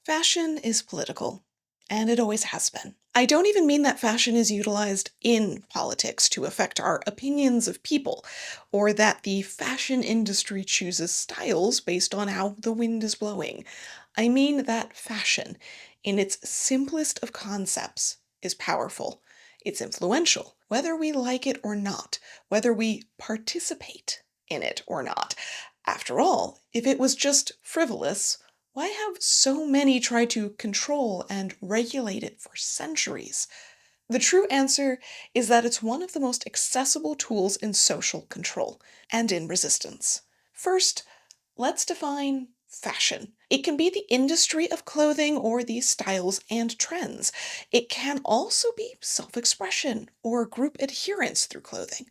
Fashion is political, and it always has been. I don't even mean that fashion is utilized in politics to affect our opinions of people, or that the fashion industry chooses styles based on how the wind is blowing. I mean that fashion, in its simplest of concepts, is powerful. It's influential, whether we like it or not, whether we participate in it or not. After all, if it was just frivolous, why have so many tried to control and regulate it for centuries? The true answer is that it's one of the most accessible tools in social control and in resistance. First, let's define fashion. It can be the industry of clothing or the styles and trends. It can also be self expression or group adherence through clothing.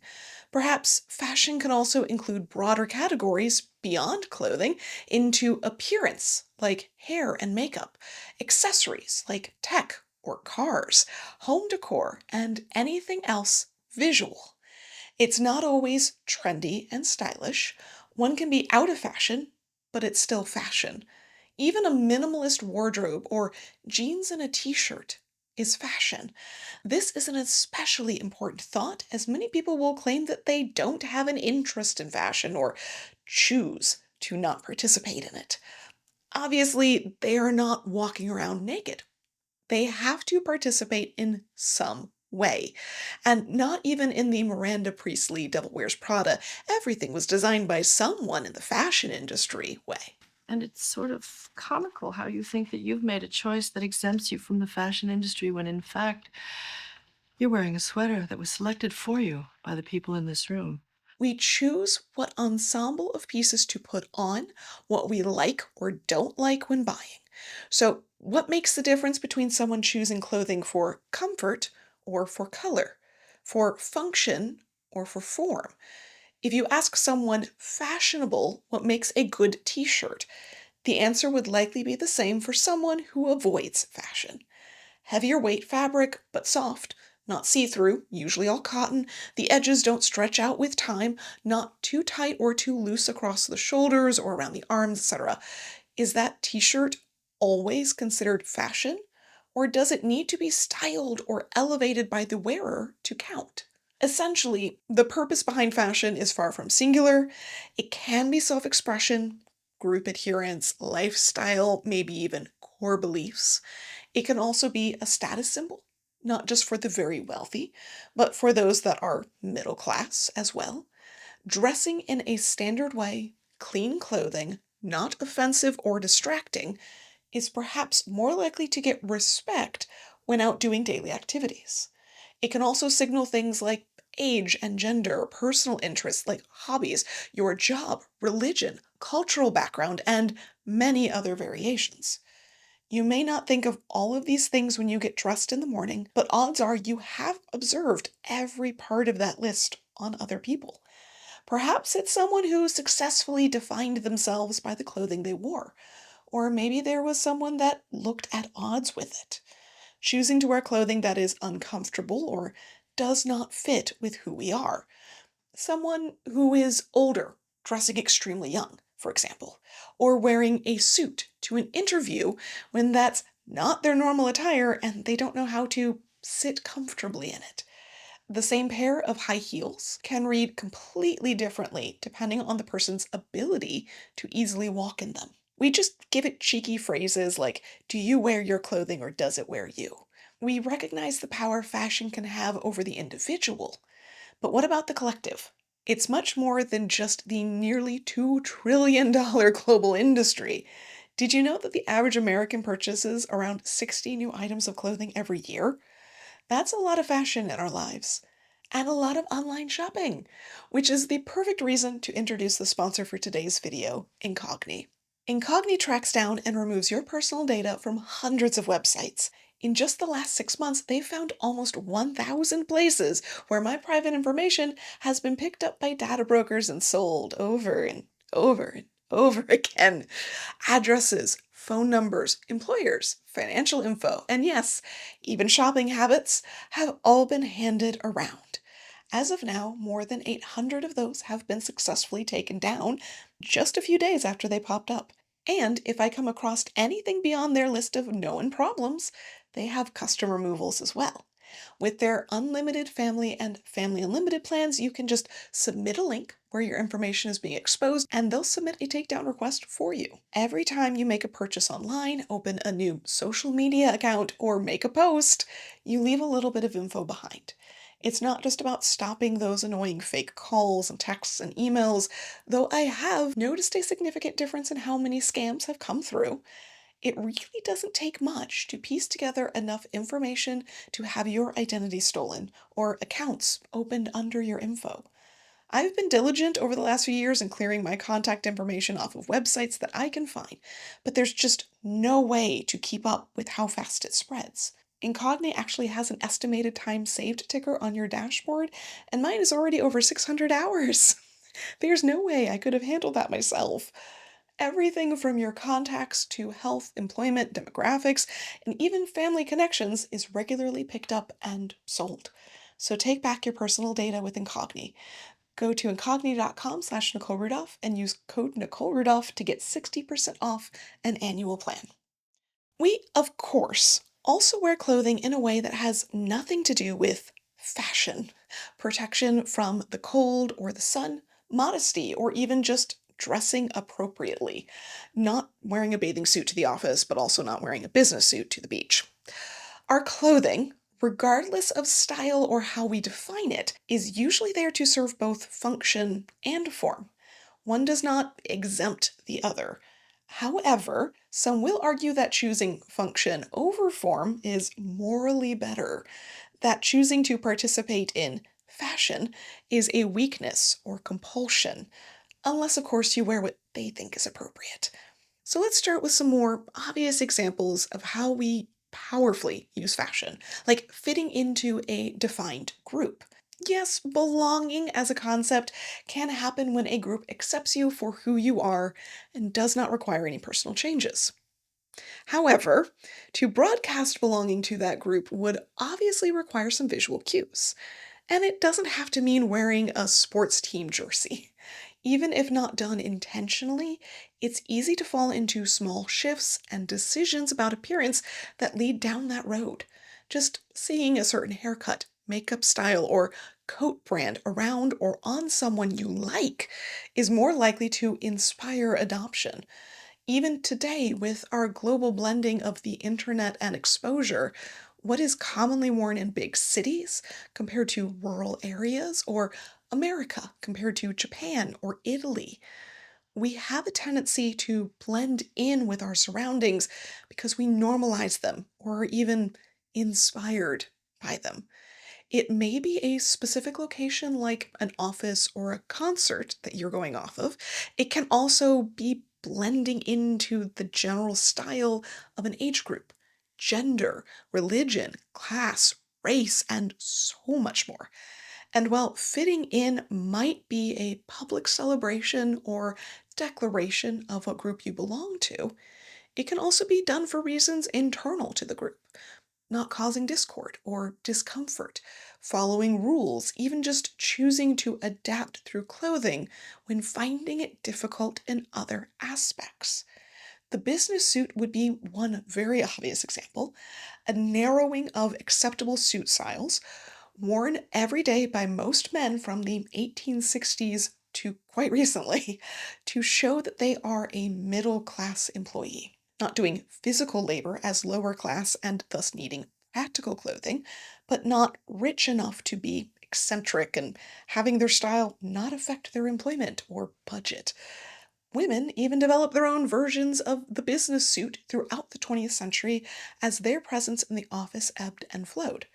Perhaps fashion can also include broader categories beyond clothing into appearance, like hair and makeup, accessories like tech or cars, home decor, and anything else visual. It's not always trendy and stylish. One can be out of fashion, but it's still fashion. Even a minimalist wardrobe or jeans and a t-shirt is fashion. This is an especially important thought, as many people will claim that they don't have an interest in fashion or choose to not participate in it. Obviously, they are not walking around naked. They have to participate in some way. And not even in the Miranda Priestley Devil Wears Prada, everything was designed by someone in the fashion industry way. And it's sort of comical how you think that you've made a choice that exempts you from the fashion industry when in fact you're wearing a sweater that was selected for you by the people in this room. We choose what ensemble of pieces to put on, what we like or don't like when buying. So, what makes the difference between someone choosing clothing for comfort or for color, for function or for form? If you ask someone fashionable what makes a good t shirt, the answer would likely be the same for someone who avoids fashion. Heavier weight fabric, but soft, not see through, usually all cotton, the edges don't stretch out with time, not too tight or too loose across the shoulders or around the arms, etc. Is that t shirt always considered fashion? Or does it need to be styled or elevated by the wearer to count? Essentially, the purpose behind fashion is far from singular. It can be self expression, group adherence, lifestyle, maybe even core beliefs. It can also be a status symbol, not just for the very wealthy, but for those that are middle class as well. Dressing in a standard way, clean clothing, not offensive or distracting, is perhaps more likely to get respect when out doing daily activities. It can also signal things like age and gender, personal interests like hobbies, your job, religion, cultural background, and many other variations. You may not think of all of these things when you get dressed in the morning, but odds are you have observed every part of that list on other people. Perhaps it's someone who successfully defined themselves by the clothing they wore, or maybe there was someone that looked at odds with it. Choosing to wear clothing that is uncomfortable or does not fit with who we are. Someone who is older, dressing extremely young, for example, or wearing a suit to an interview when that's not their normal attire and they don't know how to sit comfortably in it. The same pair of high heels can read completely differently depending on the person's ability to easily walk in them. We just give it cheeky phrases like, do you wear your clothing or does it wear you? We recognize the power fashion can have over the individual, but what about the collective? It's much more than just the nearly $2 trillion global industry. Did you know that the average American purchases around 60 new items of clothing every year? That's a lot of fashion in our lives. And a lot of online shopping, which is the perfect reason to introduce the sponsor for today's video, Incogni. Incogni tracks down and removes your personal data from hundreds of websites. In just the last 6 months, they've found almost 1,000 places where my private information has been picked up by data brokers and sold over and over and over again. Addresses, phone numbers, employers, financial info, and yes, even shopping habits have all been handed around. As of now, more than 800 of those have been successfully taken down just a few days after they popped up. And if I come across anything beyond their list of known problems, they have custom removals as well. With their unlimited family and family unlimited plans, you can just submit a link where your information is being exposed and they'll submit a takedown request for you. Every time you make a purchase online, open a new social media account, or make a post, you leave a little bit of info behind. It's not just about stopping those annoying fake calls and texts and emails, though I have noticed a significant difference in how many scams have come through. It really doesn't take much to piece together enough information to have your identity stolen or accounts opened under your info. I've been diligent over the last few years in clearing my contact information off of websites that I can find, but there's just no way to keep up with how fast it spreads. Incogni actually has an estimated time saved ticker on your dashboard, and mine is already over 600 hours. There's no way I could have handled that myself. Everything from your contacts to health, employment, demographics, and even family connections is regularly picked up and sold. So take back your personal data with Incogni. Go to incogni.com/NicoleRudolph and use code NicoleRudolph to get 60% off an annual plan. We, of course, also wear clothing in a way that has nothing to do with fashion, protection from the cold or the sun, modesty, or even just dressing appropriately. Not wearing a bathing suit to the office, but also not wearing a business suit to the beach. Our clothing, regardless of style or how we define it, is usually there to serve both function and form. One does not exempt the other. However, some will argue that choosing function over form is morally better, that choosing to participate in fashion is a weakness or compulsion, unless, of course, you wear what they think is appropriate. So let's start with some more obvious examples of how we powerfully use fashion, like fitting into a defined group. Yes, belonging as a concept can happen when a group accepts you for who you are and does not require any personal changes. However, to broadcast belonging to that group would obviously require some visual cues. And it doesn't have to mean wearing a sports team jersey. Even if not done intentionally, it's easy to fall into small shifts and decisions about appearance that lead down that road. Just seeing a certain haircut, makeup style, or coat brand around or on someone you like is more likely to inspire adoption. Even today, with our global blending of the internet and exposure, what is commonly worn in big cities compared to rural areas, or America compared to Japan or Italy, we have a tendency to blend in with our surroundings because we normalize them or are even inspired by them. It may be a specific location like an office or a concert that you're going off of. It can also be blending into the general style of an age group, gender, religion, class, race, and so much more. And while fitting in might be a public celebration or declaration of what group you belong to, it can also be done for reasons internal to the group, not causing discord or discomfort, following rules, even just choosing to adapt through clothing when finding it difficult in other aspects. The business suit would be one very obvious example, a narrowing of acceptable suit styles, worn every day by most men from the 1860s to quite recently, to show that they are a middle class employee, not doing physical labor as lower class and thus needing practical clothing, but not rich enough to be eccentric and having their style not affect their employment or budget. Women even developed their own versions of the business suit throughout the 20th century as their presence in the office ebbed and flowed.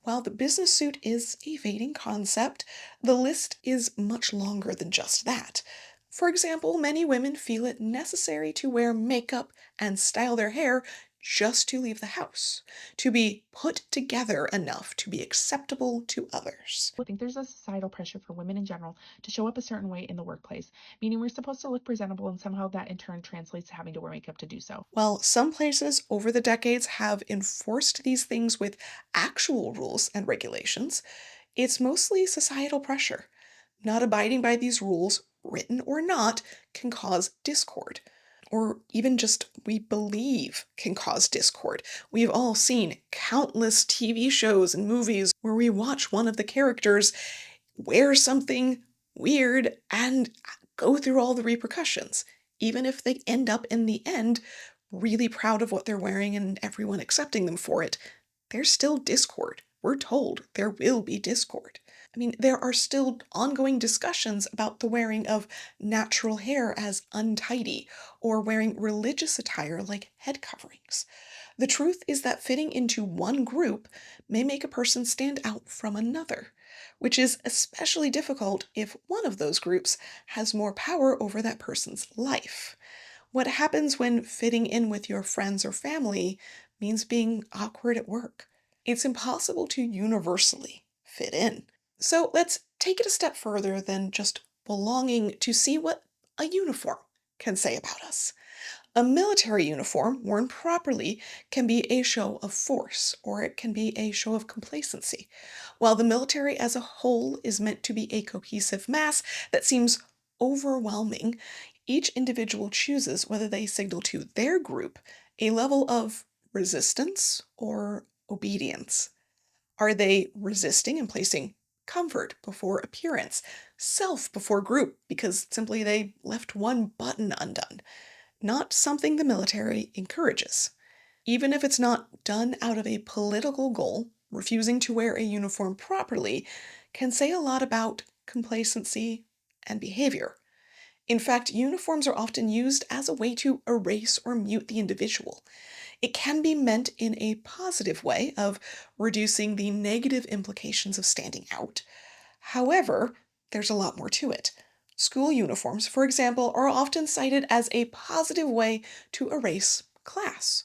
While the business suit is a fading concept, the list is much longer than just that. For example, many women feel it necessary to wear makeup and style their hair just to leave the house, to be put together enough to be acceptable to others. I think there's a societal pressure for women in general to show up a certain way in the workplace, meaning we're supposed to look presentable, and somehow that in turn translates to having to wear makeup to do so. While some places over the decades have enforced these things with actual rules and regulations, it's mostly societal pressure. Not abiding by these rules, written or not, can cause discord. or even just we believe can cause discord. We've all seen countless TV shows and movies where we watch one of the characters wear something weird and go through all the repercussions, even if they end up in the end really proud of what they're wearing and everyone accepting them for it. There's still discord. We're told there will be discord. I mean, there are still ongoing discussions about the wearing of natural hair as untidy or wearing religious attire like head coverings. The truth is that fitting into one group may make a person stand out from another, which is especially difficult if one of those groups has more power over that person's life. What happens when fitting in with your friends or family means being awkward at work? It's impossible to universally fit in. So let's take it a step further than just belonging to see what a uniform can say about us. A military uniform worn properly can be a show of force, or it can be a show of complacency. While the military as a whole is meant to be a cohesive mass that seems overwhelming, each individual chooses whether they signal to their group a level of resistance or obedience. Are they resisting and placing comfort before appearance, self before group, because simply they left one button undone? Not something the military encourages. Even if it's not done out of a political goal, refusing to wear a uniform properly can say a lot about complacency and behavior. In fact, uniforms are often used as a way to erase or mute the individual. It can be meant in a positive way of reducing the negative implications of standing out. However, there's a lot more to it. School uniforms, for example, are often cited as a positive way to erase class,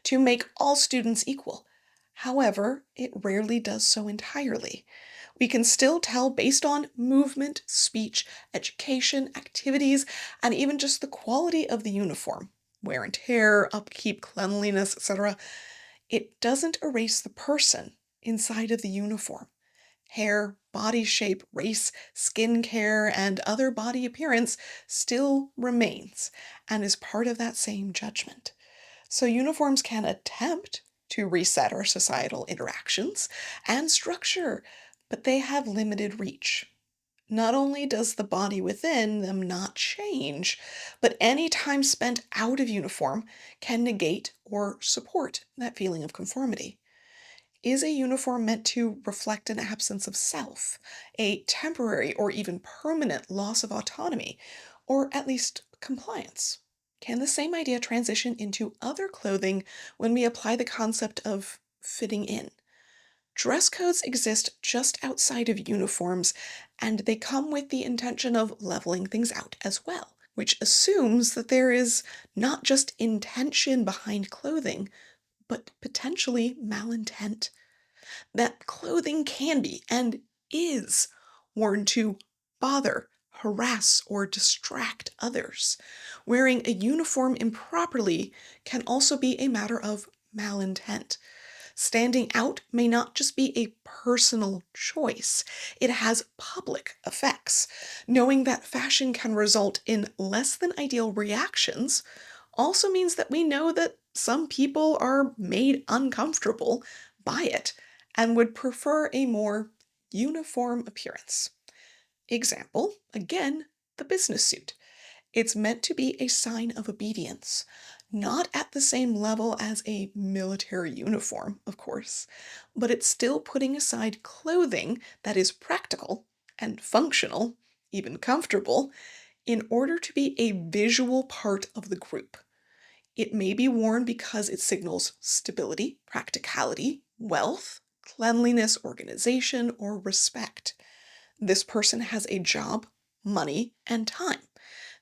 to make all students equal. However, it rarely does so entirely. We can still tell based on movement, speech, education, activities, and even just the quality of the uniform, wear and tear, upkeep, cleanliness, etc. It doesn't erase the person inside of the uniform. Hair, body shape, race, skin care, and other body appearance still remains and is part of that same judgment. So uniforms can attempt to reset our societal interactions and structure, but they have limited reach. Not only does the body within them not change, but any time spent out of uniform can negate or support that feeling of conformity. Is a uniform meant to reflect an absence of self, a temporary or even permanent loss of autonomy, or at least compliance? Can the same idea transition into other clothing when we apply the concept of fitting in? Dress codes exist just outside of uniforms, and they come with the intention of leveling things out as well, which assumes that there is not just intention behind clothing, but potentially malintent. That clothing can be and is worn to bother, harass, or distract others. Wearing a uniform improperly can also be a matter of malintent. Standing out may not just be a personal choice, it has public effects. Knowing that fashion can result in less than ideal reactions also means that we know that some people are made uncomfortable by it and would prefer a more uniform appearance. Example, again, the business suit. It's meant to be a sign of obedience, not at the same level as a military uniform, of course, but it's still putting aside clothing that is practical and functional, even comfortable, in order to be a visual part of the group. It may be worn because it signals stability, practicality, wealth, cleanliness, organization, or respect. This person has a job, money, and time.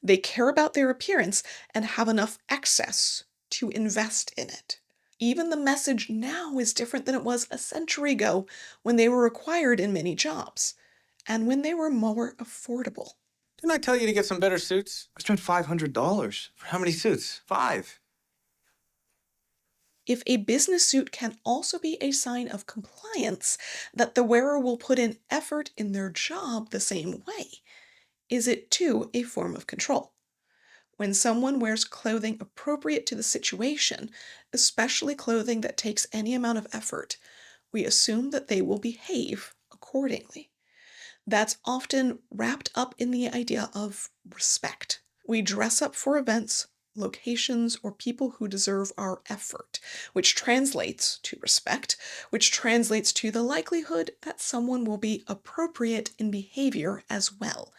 They care about their appearance and have enough excess to invest in it. Even the message now is different than it was a century ago when they were required in many jobs and when they were more affordable. Didn't I tell you to get some better suits? I spent $500. For how many suits? 5. If a business suit can also be a sign of compliance, that the wearer will put in effort in their job the same way, is it too a form of control? When someone wears clothing appropriate to the situation, especially clothing that takes any amount of effort, we assume that they will behave accordingly. That's often wrapped up in the idea of respect. We dress up for events, locations, or people who deserve our effort, which translates to respect, which translates to the likelihood that someone will be appropriate in behavior as well.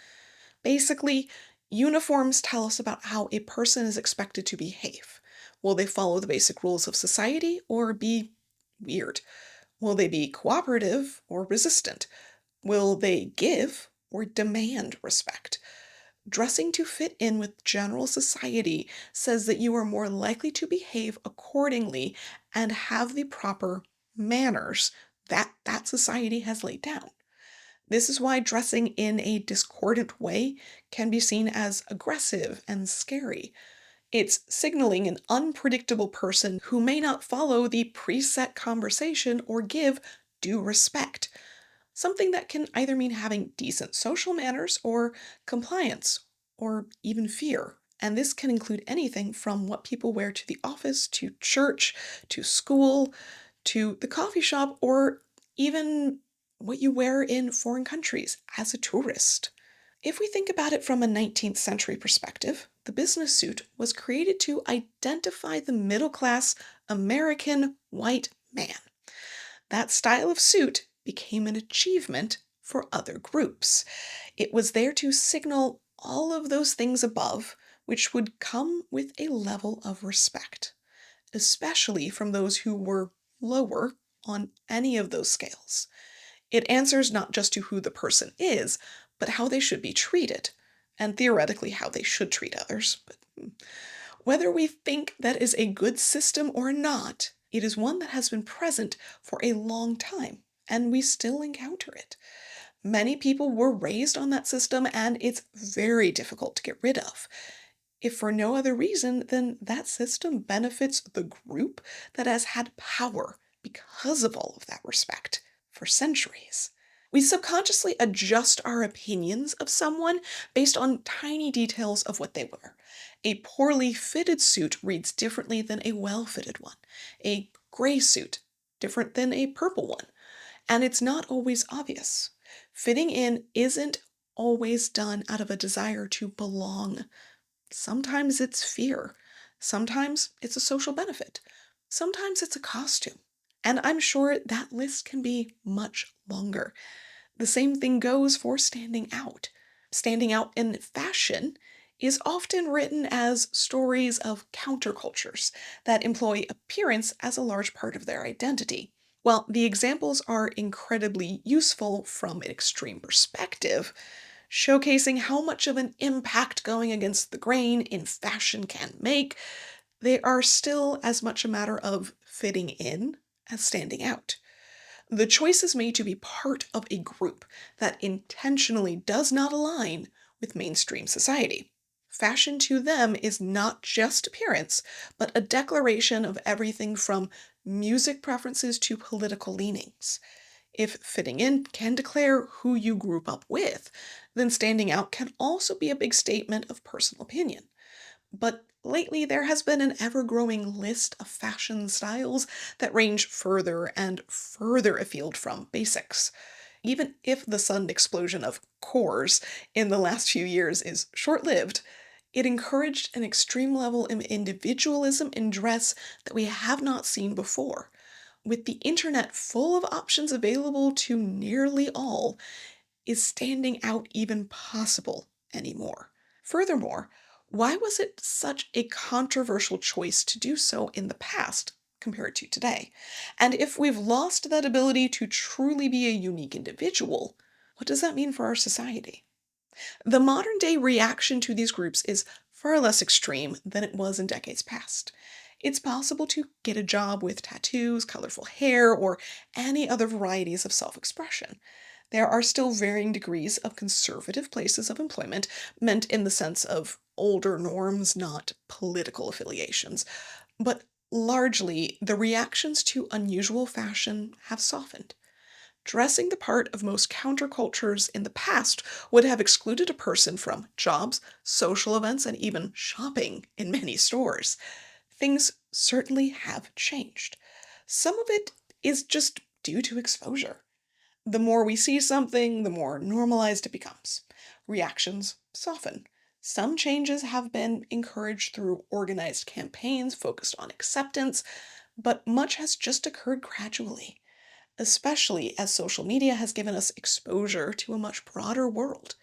Basically, uniforms tell us about how a person is expected to behave. Will they follow the basic rules of society or be weird? Will they be cooperative or resistant? Will they give or demand respect? Dressing to fit in with general society says that you are more likely to behave accordingly and have the proper manners that society has laid down. This is why dressing in a discordant way can be seen as aggressive and scary. It's signaling an unpredictable person who may not follow the preset conversation or give due respect. Something that can either mean having decent social manners or compliance or even fear. And this can include anything from what people wear to the office, to church, to school, to the coffee shop, or even what you wear in foreign countries as a tourist. If we think about it from a 19th century perspective, the business suit was created to identify the middle class American white man. That style of suit became an achievement for other groups. It was there to signal all of those things above, which would come with a level of respect, especially from those who were lower on any of those scales. It answers not just to who the person is, but how they should be treated, and theoretically how they should treat others. But whether we think that is a good system or not, it is one that has been present for a long time, and we still encounter it. Many people were raised on that system, and it's very difficult to get rid of. If for no other reason, then that system benefits the group that has had power because of all of that respect for centuries. We subconsciously adjust our opinions of someone based on tiny details of what they wear. A poorly fitted suit reads differently than a well-fitted one. A gray suit, different than a purple one. And it's not always obvious. Fitting in isn't always done out of a desire to belong. Sometimes it's fear. Sometimes it's a social benefit. Sometimes it's a costume. And I'm sure that list can be much longer. The same thing goes for standing out. Standing out in fashion is often written as stories of countercultures that employ appearance as a large part of their identity. While the examples are incredibly useful from an extreme perspective, showcasing how much of an impact going against the grain in fashion can make, they are still as much a matter of fitting in as standing out. The choice is made to be part of a group that intentionally does not align with mainstream society. Fashion to them is not just appearance, but a declaration of everything from music preferences to political leanings. If fitting in can declare who you grew up with, then standing out can also be a big statement of personal opinion. But lately, there has been an ever-growing list of fashion styles that range further and further afield from basics. Even if the sudden explosion of cores in the last few years is short-lived, it encouraged an extreme level of individualism in dress that we have not seen before. With the internet full of options available to nearly all, is standing out even possible anymore? Furthermore, why was it such a controversial choice to do so in the past compared to today? And if we've lost that ability to truly be a unique individual, what does that mean for our society? The modern day reaction to these groups is far less extreme than it was in decades past. It's possible to get a job with tattoos, colorful hair, or any other varieties of self-expression. There are still varying degrees of conservative places of employment, meant in the sense of older norms, not political affiliations. But largely, the reactions to unusual fashion have softened. Dressing the part of most countercultures in the past would have excluded a person from jobs, social events, and even shopping in many stores. Things certainly have changed. Some of it is just due to exposure. The more we see something, the more normalized it becomes. Reactions soften. Some changes have been encouraged through organized campaigns focused on acceptance, but much has just occurred gradually, especially as social media has given us exposure to a much broader world.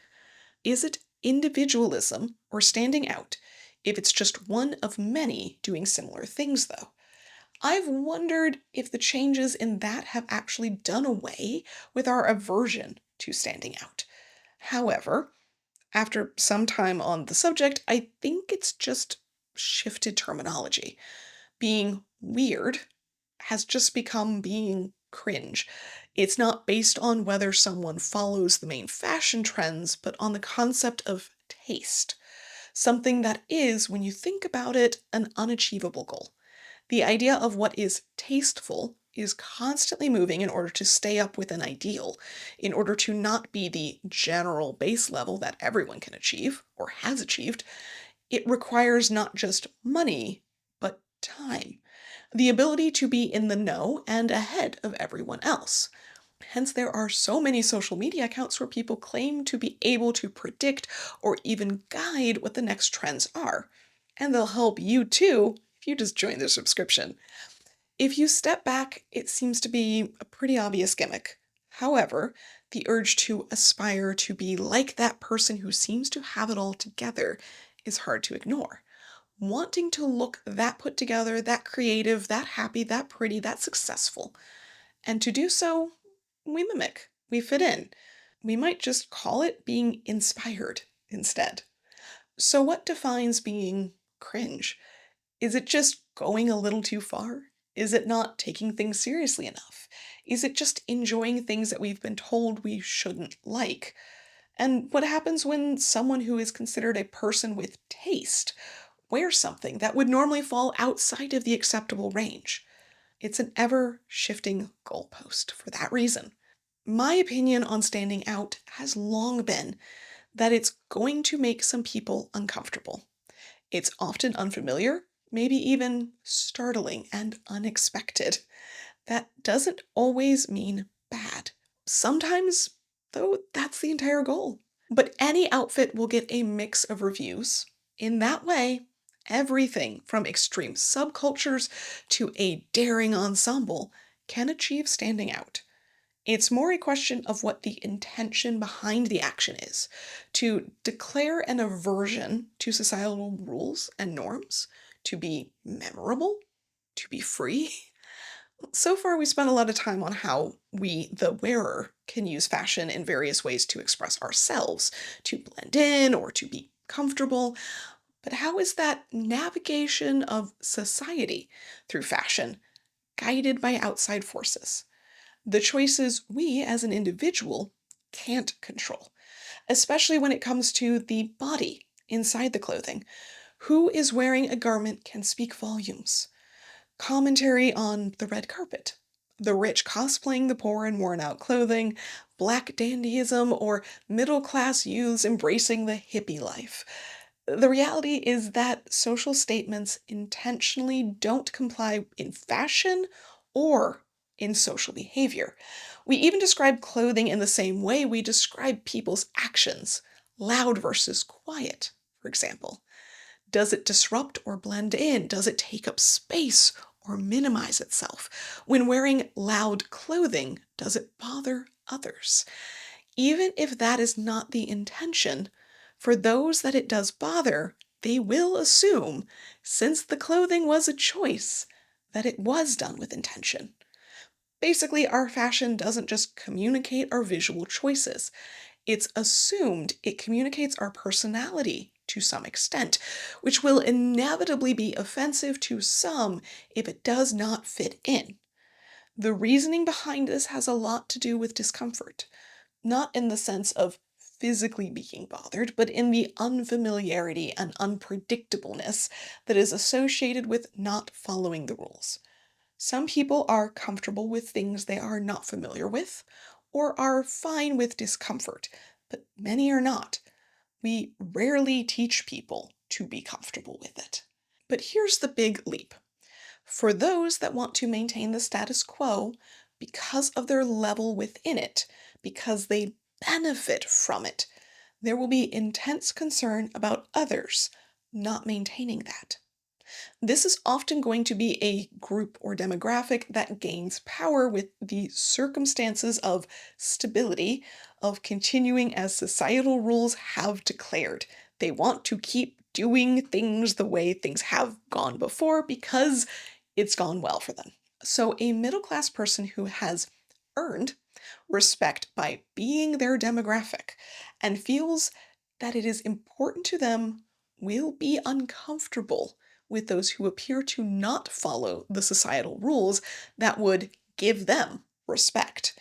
Is it individualism or standing out if it's just one of many doing similar things, though? I've wondered if the changes in that have actually done away with our aversion to standing out. However, after some time on the subject, I think it's just shifted terminology. Being weird has just become being cringe. It's not based on whether someone follows the main fashion trends, but on the concept of taste. Something that is, when you think about it, an unachievable goal. The idea of what is tasteful is constantly moving in order to stay up with an ideal, in order to not be the general base level that everyone can achieve or has achieved. It requires not just money, but time. The ability to be in the know and ahead of everyone else. Hence, there are so many social media accounts where people claim to be able to predict or even guide what the next trends are. And they'll help you too if you just join their subscription. If you step back, it seems to be a pretty obvious gimmick. However, the urge to aspire to be like that person who seems to have it all together is hard to ignore. Wanting to look that put together, that creative, that happy, that pretty, that successful. And to do so, we mimic, we fit in. We might just call it being inspired instead. So, what defines being cringe? Is it just going a little too far? Is it not taking things seriously enough? Is it just enjoying things that we've been told we shouldn't like? And what happens when someone who is considered a person with taste wears something that would normally fall outside of the acceptable range? It's an ever-shifting goalpost for that reason. My opinion on standing out has long been that it's going to make some people uncomfortable. It's often unfamiliar, maybe even startling and unexpected. That doesn't always mean bad. Sometimes, though, that's the entire goal. But any outfit will get a mix of reviews. In that way, everything from extreme subcultures to a daring ensemble can achieve standing out. It's more a question of what the intention behind the action is, to declare an aversion to societal rules and norms, to be memorable, to be free. So far, we spent a lot of time on how we, the wearer, can use fashion in various ways to express ourselves, to blend in or to be comfortable. But how is that navigation of society through fashion guided by outside forces? The choices we as an individual can't control, especially when it comes to the body inside the clothing. Who is wearing a garment can speak volumes. Commentary on the red carpet, the rich cosplaying the poor in worn out clothing, black dandyism, or middle class youths embracing the hippie life. The reality is that social statements intentionally don't comply in fashion or in social behavior. We even describe clothing in the same way we describe people's actions, loud versus quiet, for example. Does it disrupt or blend in? Does it take up space or minimize itself? When wearing loud clothing, does it bother others? Even if that is not the intention, for those that it does bother, they will assume, since the clothing was a choice, that it was done with intention. Basically, our fashion doesn't just communicate our visual choices. It's assumed it communicates our personality to some extent, which will inevitably be offensive to some if it does not fit in. The reasoning behind this has a lot to do with discomfort, not in the sense of physically being bothered, but in the unfamiliarity and unpredictableness that is associated with not following the rules. Some people are comfortable with things they are not familiar with, or are fine with discomfort, but many are not. We rarely teach people to be comfortable with it. But here's the big leap. For those that want to maintain the status quo because of their level within it, because they benefit from it, there will be intense concern about others not maintaining that. This is often going to be a group or demographic that gains power with the circumstances of stability, of continuing as societal rules have declared. They want to keep doing things the way things have gone before because it's gone well for them. So, a middle class person who has earned respect by being their demographic and feels that it is important to them will be uncomfortable with those who appear to not follow the societal rules that would give them respect.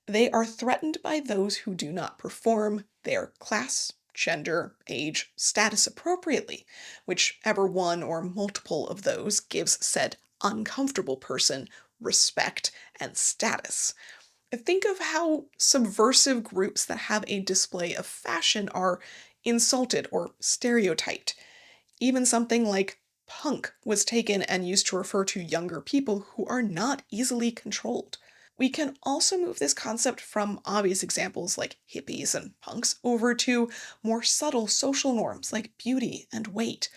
They are threatened by those who do not perform their class, gender, age, status appropriately, whichever one or multiple of those gives said uncomfortable person respect and status. Think of how subversive groups that have a display of fashion are insulted or stereotyped. Even something like punk was taken and used to refer to younger people who are not easily controlled. We can also move this concept from obvious examples like hippies and punks over to more subtle social norms like beauty and weight.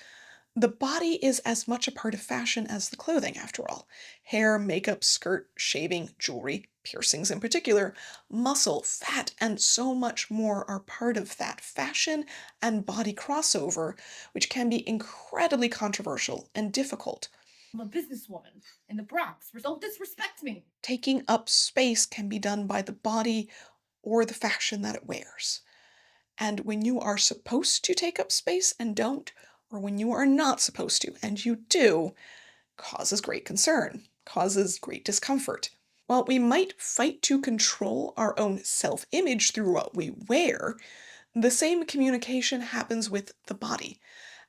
The body is as much a part of fashion as the clothing, after all. Hair, makeup, skirt, shaving, jewelry, piercings in particular, muscle, fat, and so much more are part of that fashion and body crossover, which can be incredibly controversial and difficult. I'm a businesswoman in the Bronx. Don't disrespect me. Taking up space can be done by the body or the fashion that it wears. And when you are supposed to take up space and don't, or when you are not supposed to and you do, causes great concern, causes great discomfort. While we might fight to control our own self-image through what we wear, the same communication happens with the body,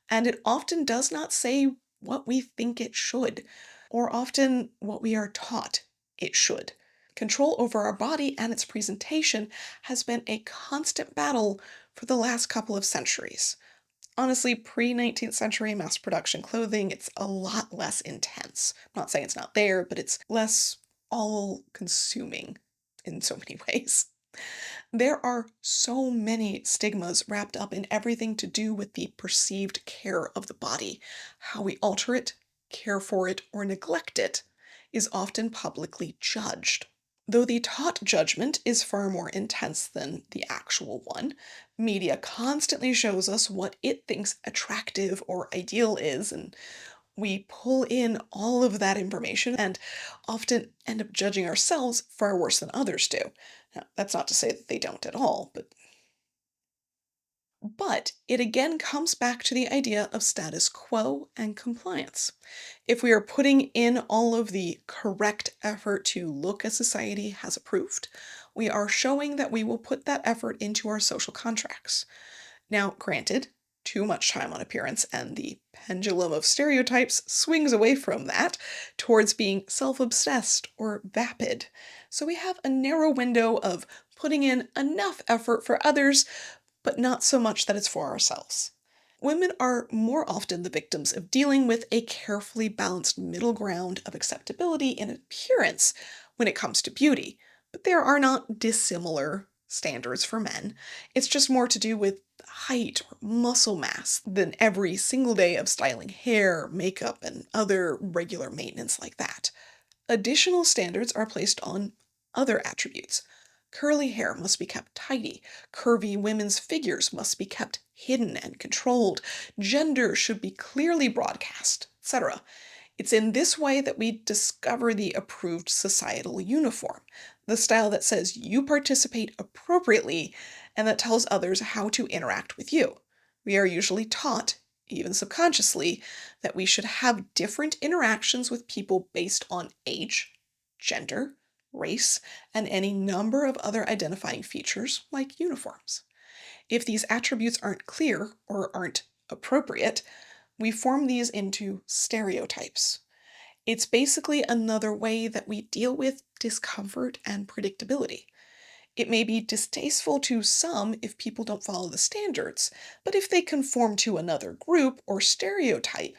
and it often does not say what we think it should, or often what we are taught it should. Control over our body and its presentation has been a constant battle for the last couple of centuries. Honestly, pre-19th century mass production clothing, it's a lot less intense. I'm not saying it's not there, but it's less all-consuming in so many ways. There are so many stigmas wrapped up in everything to do with the perceived care of the body. How we alter it, care for it, or neglect it is often publicly judged. Though the taught judgment is far more intense than the actual one, media constantly shows us what it thinks attractive or ideal is, and we pull in all of that information and often end up judging ourselves far worse than others do. Now, that's not to say that they don't at all, but it again comes back to the idea of status quo and compliance. If we are putting in all of the correct effort to look as society has approved, we are showing that we will put that effort into our social contracts. Now, granted, too much time on appearance and the pendulum of stereotypes swings away from that towards being self-obsessed or vapid. So we have a narrow window of putting in enough effort for others, but not so much that it's for ourselves. Women are more often the victims of dealing with a carefully balanced middle ground of acceptability in appearance when it comes to beauty, but there are not dissimilar standards for men. It's just more to do with height or muscle mass than every single day of styling hair, makeup, and other regular maintenance like that. Additional standards are placed on other attributes. Curly hair must be kept tidy, curvy women's figures must be kept hidden and controlled, gender should be clearly broadcast, etc. It's in this way that we discover the approved societal uniform, the style that says you participate appropriately and that tells others how to interact with you. We are usually taught, even subconsciously, that we should have different interactions with people based on age, gender, race, and any number of other identifying features like uniforms. If these attributes aren't clear or aren't appropriate, we form these into stereotypes. It's basically another way that we deal with discomfort and predictability. It may be distasteful to some if people don't follow the standards, but if they conform to another group or stereotype,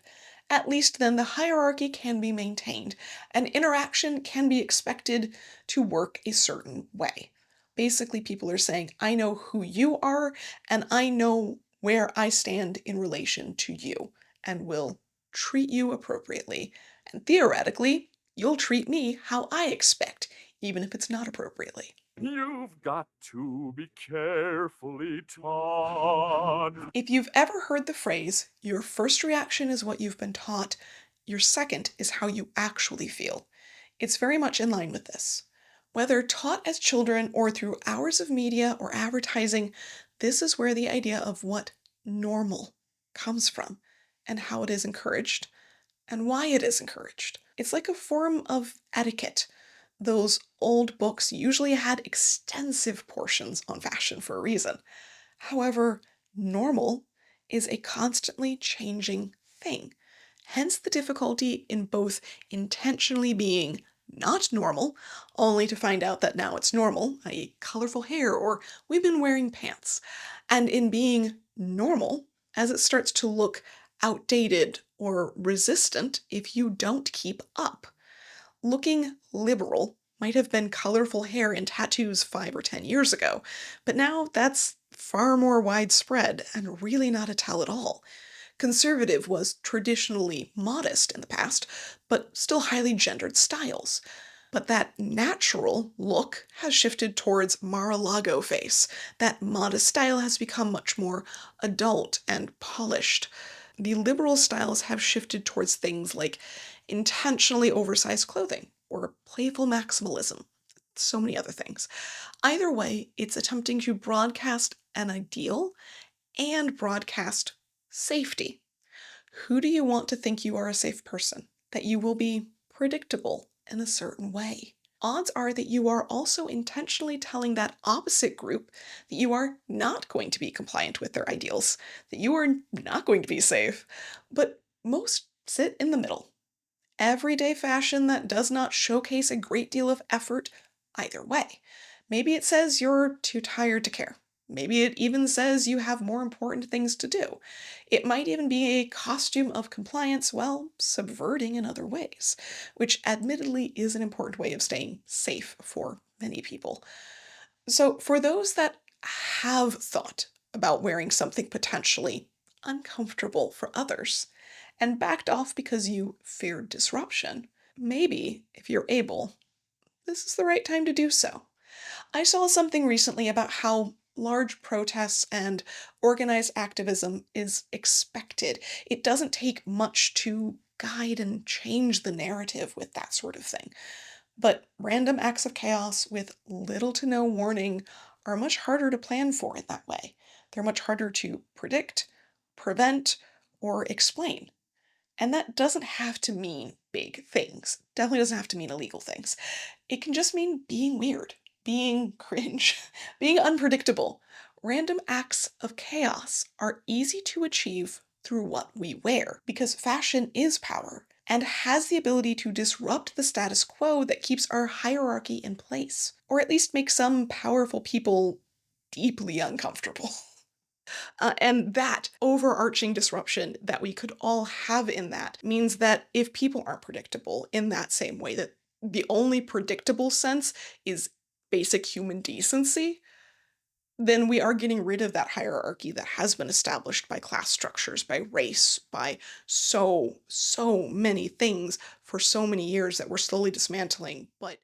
at least then the hierarchy can be maintained and interaction can be expected to work a certain way. Basically, people are saying, I know who you are and I know where I stand in relation to you and will treat you appropriately. And theoretically, you'll treat me how I expect, even if it's not appropriately. You've got to be carefully taught. If you've ever heard the phrase, your first reaction is what you've been taught, your second is how you actually feel, it's very much in line with this. Whether taught as children or through hours of media or advertising, this is where the idea of what normal comes from and how it is encouraged and why it is encouraged. It's like a form of etiquette. Those old books usually had extensive portions on fashion for a reason. However, normal is a constantly changing thing. Hence the difficulty in both intentionally being not normal, only to find out that now it's normal, i.e. colorful hair or we've been wearing pants, and in being normal as it starts to look outdated or resistant if you don't keep up. Looking liberal might have been colorful hair and tattoos 5 or 10 years ago, but now that's far more widespread and really not a tell at all. Conservative was traditionally modest in the past, but still highly gendered styles. But that natural look has shifted towards Mar-a-Lago face. That modest style has become much more adult and polished. The liberal styles have shifted towards things like intentionally oversized clothing or playful maximalism. So many other things. Either way, it's attempting to broadcast an ideal and broadcast safety. Who do you want to think you are a safe person? That you will be predictable in a certain way. Odds are that you are also intentionally telling that opposite group that you are not going to be compliant with their ideals, that you are not going to be safe. But most sit in the middle. Everyday fashion that does not showcase a great deal of effort either way. Maybe it says you're too tired to care. Maybe it even says you have more important things to do. It might even be a costume of compliance while subverting in other ways, which admittedly is an important way of staying safe for many people. So for those that have thought about wearing something potentially uncomfortable for others and backed off because you feared disruption, maybe, if you're able, this is the right time to do so. I saw something recently about how large protests and organized activism is expected. It doesn't take much to guide and change the narrative with that sort of thing. But random acts of chaos with little to no warning are much harder to plan for in that way. They're much harder to predict, prevent, or explain. And that doesn't have to mean big things. Definitely doesn't have to mean illegal things. It can just mean being weird, being cringe, being unpredictable. Random acts of chaos are easy to achieve through what we wear because fashion is power and has the ability to disrupt the status quo that keeps our hierarchy in place, or at least make some powerful people deeply uncomfortable. And that overarching disruption that we could all have in that means that if people aren't predictable in that same way, that the only predictable sense is basic human decency, then we are getting rid of that hierarchy that has been established by class structures, by race, by so many things for so many years that we're slowly dismantling. But